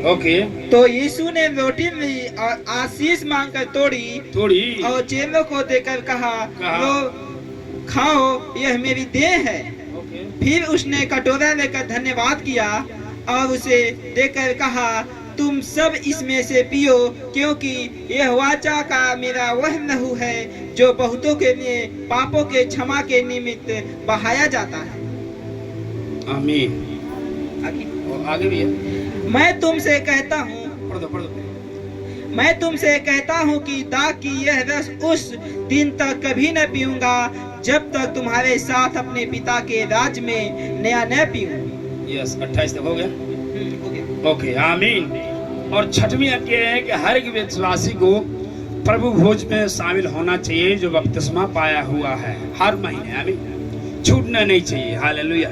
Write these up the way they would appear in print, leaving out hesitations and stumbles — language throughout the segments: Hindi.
ओके। तो यीशु ने रोटी ली और आशीष मांगकर तोड़ी और चेलों को देकर कहा लो खाओ, यह मेरी देह है। ओके। फिर उसने कटोरा लेकर धन्यवाद किया और उसे देकर कहा तुम सब इसमें से पियो, क्योंकि यह वाचा का मेरा वह लहू है जो बहुतों के लिए पापों के क्षमा के निमित्त बहाया जाता है। आमीन। आगे भी है। मैं तुमसे कहता हूँ पढ़ दो। मैं तुमसे कहता हूँ कि दाख की यह रस उस दिन तक कभी न पीऊंगा जब तक तुम्हारे साथ अपने पिता के राज में नया न पीऊं। यस, 28 तक हो गया। हो गया। ओके, आमीन। और छठवीं आज्ञा है कि हर एक विश्वासी को प्रभु भोज में शामिल होना चाहिए जो बपतिस्मा पाया हुआ है हर महीने। आमीन, छूटना नहीं चाहिए। हालेलुया।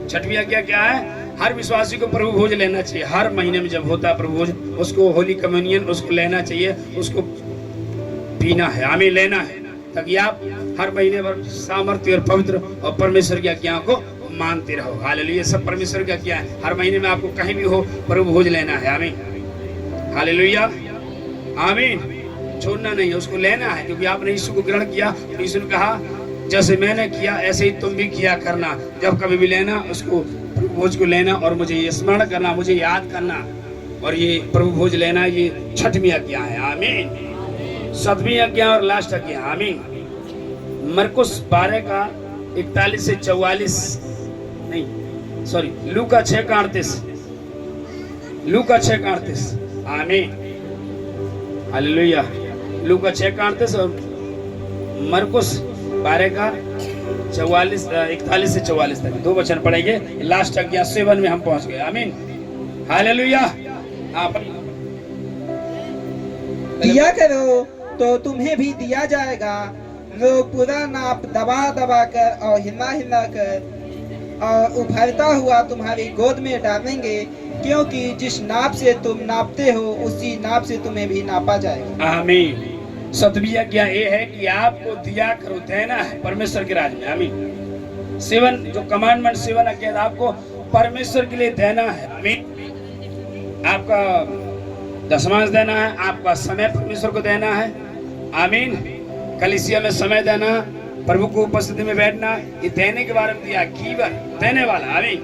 छठवीं आज्ञा क्या है? हर विश्वासी को प्रभु भोज लेना चाहिए। हर महीने में जब होता है प्रभु भोज, उसको होली कम्युनियन उसको लेना चाहिए, उसको पीना है। आमीन, लेना है, ताकि आप हर महीने भर सामर्थ्य और पवित्र और परमेश्वर की आज्ञा को मानते रहो। हालेलुया। सब परमेश्वर की आज्ञा है। हर महीने में आपको कहीं भी हो प्रभु भोज लेना है। आमीन, हालेलुया, आमीन। छोड़ना नहीं है, उसको लेना है, क्योंकि आपने यीशु को ग्रहण किया। तो यीशु ने कहा जैसे मैंने किया ऐसे ही तुम भी किया करना। जब कभी भी लेना उसको प्रभु भोज को लेना और मुझे ये स्मरण करना, मुझे याद करना। और ये प्रभु भोज लेना ये छठवीं आज्ञा है। आमीन। सातवीं आज्ञा और लास्ट आज्ञा। आमीन। मरकुस 12 का 41 से 44 नहीं सॉरी लूका 6 का 38। लूका 6 का 38। आमीन, हालेलुया। लूका 6 का 38 और मरकुस 12 का 41 से 44 तक 2 वचन पढ़ेंगे। लास्ट आज्ञा 7 में हम पहुंच गए। आमीन, हालेलुया। दिया करो तो तुम्हें भी दिया जाएगा, लोग पूरा नाप दबा कर और हिला कर और उभरता हुआ तुम्हारी गोद में डालेंगे, क्योंकि जिस नाप से तुम नापते हो उसी नाप से तुम्हें भी नापा जाएगा। आमीन। सतवीं आज्ञा ये है कि आपको दिया करो, देना है परमेश्वर के राज में। आमीन। 7 जो कमांडमेंट 7 आज्ञा आपको परमेश्वर के लिए देना है। आमीन। आपका दशमांश देना है, आपका समय परमेश्वर को देना है। आमीन। कलीसिया में समय देना, प्रभु को उपस्थिति में बैठना, ये देने के बारे में दिया। गिवर, देने वाला। आमीन।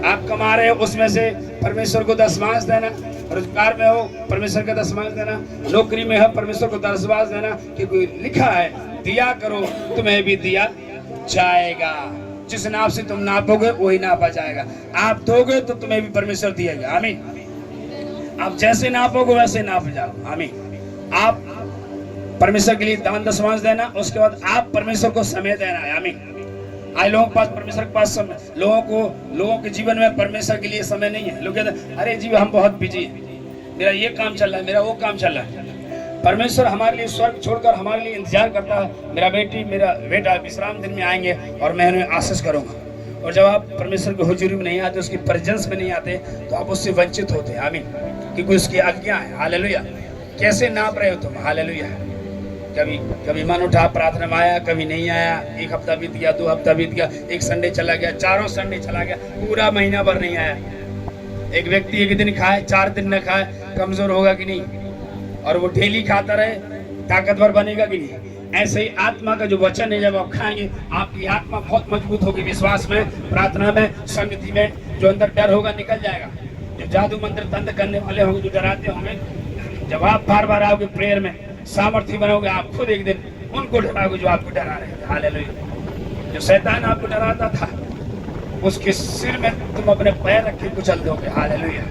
आप कमा रहे हो उसमें से परमेश्वर को दशमांश देना, रोजगार में हो परमेश्वर का दशमांश देना, नौकरी में हो परमेश्वर को दशमांश देना, क्योंकि लिखा है दिया करो तुम्हें भी दिया जाएगा। जिस नाप से तुम नापोगे वही नापा जाएगा। आप दोगे तो तुम्हें भी परमेश्वर दिएगा। आमीन। आप जैसे नापोगे वैसे नाप जाओ। आमीन। आप परमेश्वर के लिए दान दशमांश देना, उसके बाद आप परमेश्वर को समय देना है। आमीन। आज लोगों के पास परमेश्वर के पास समय, लोगों के जीवन में परमेश्वर के लिए समय नहीं है। लोग कहते हैं अरे जी हम बहुत बिजी हैं, मेरा ये काम चल रहा है, मेरा वो काम चल रहा है। परमेश्वर हमारे लिए स्वर्ग छोड़कर हमारे लिए इंतजार करता है। मेरा बेटा विश्राम दिन में आएंगे और मैं उन्हें आशीष करूंगा। और जब आप परमेश्वर की हुजूरी में नहीं आते, उसकी प्रेजेंस में नहीं आते, तो आप उससे वंचित होते हैं। आमीन। क्योंकि उसकी आज्ञा है। हालेलुया। कैसे नाप रहे हो तुम? हालेलुया। कभी मन उठा प्रार्थना में आया, कभी नहीं आया। 1 हफ्ता बीत गया, 2 हफ्ता बीत गया, 1 संडे चला गया, 4 संडे चला गया, पूरा महीना भर नहीं आया। एक व्यक्ति 1 दिन खाए 4 दिन न खाए, कमजोर होगा कि नहीं? और वो डेली खाता रहे, ताकतवर बनेगा कि नहीं? ऐसे ही आत्मा का जो वचन है, जब आप खाएंगे आपकी आत्मा बहुत मजबूत होगी। विश्वास में, प्रार्थना में, संगति में। जो अंदर डर होगा निकल जाएगा। जो जादू मंत्र तंत्र करने वाले होंगे, जो डराते होंगे, जब आप बार बार आओगे प्रेयर में, सामर्थ्य बनोगे, आप खुद एक दिन उनको डराओगे जो आपको डरा रहे थे। हालेलुया। जो शैतान आपको डराता था उसके सिर में तुम अपने पैर रख के कुचल दोगे। हालेलुया।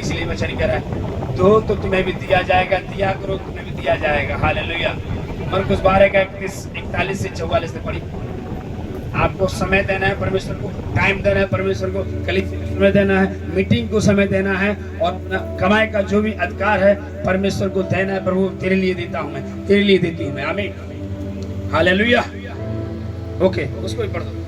इसलिए वचन कह रहा है दो तो तुम्हें भी दिया जाएगा, दिया करो तुम्हें भी दिया जाएगा। हालेलुया। मरकुस 12 का 41 से 44 तक पढ़ी। आपको समय देना है परमेश्वर को, टाइम देना है परमेश्वर को, कलीसिया समय देना है, मीटिंग को समय देना है, और कमाई का जो भी अधिकार है परमेश्वर को देना है। प्रभु तेरे लिए देता हूं मैं, तेरे लिए देती हूं मैं। आमीन, हालेलुया। ओके, उसको भी पढ़ दो।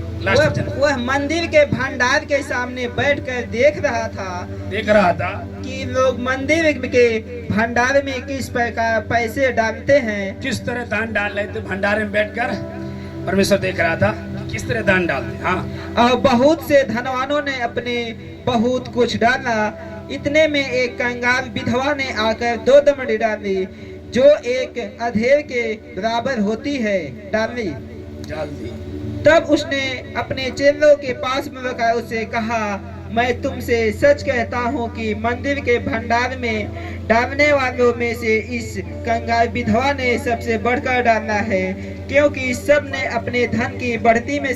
वह मंदिर के भंडार के सामने बैठकर देख रहा था कि लोग मंदिर के भंडार में किस प्रकार पैसे डालते हैं, किस तरह दान डाल रहे थे। भंडार में बैठकर परमेश्वर देख रहा था किस तरह दान डालते। हाँ, और बहुत से धनवानों ने अपने बहुत कुछ डाला, इतने में एक कंगाल विधवा ने आकर 2 दमड़ी डाली, जो एक अधेड़ के बराबर होती है, डाली। डाल दी। तब उसने अपने चेलों के पास में रखा, उससे कहा, मैं तुमसे सच कहता हूँ कि मंदिर के भंडार में डालने वालों में से इस कंगाल विधवा ने सबसे बढ़कर डाला है, क्योंकि सब ने अपने धन की बढ़ती में से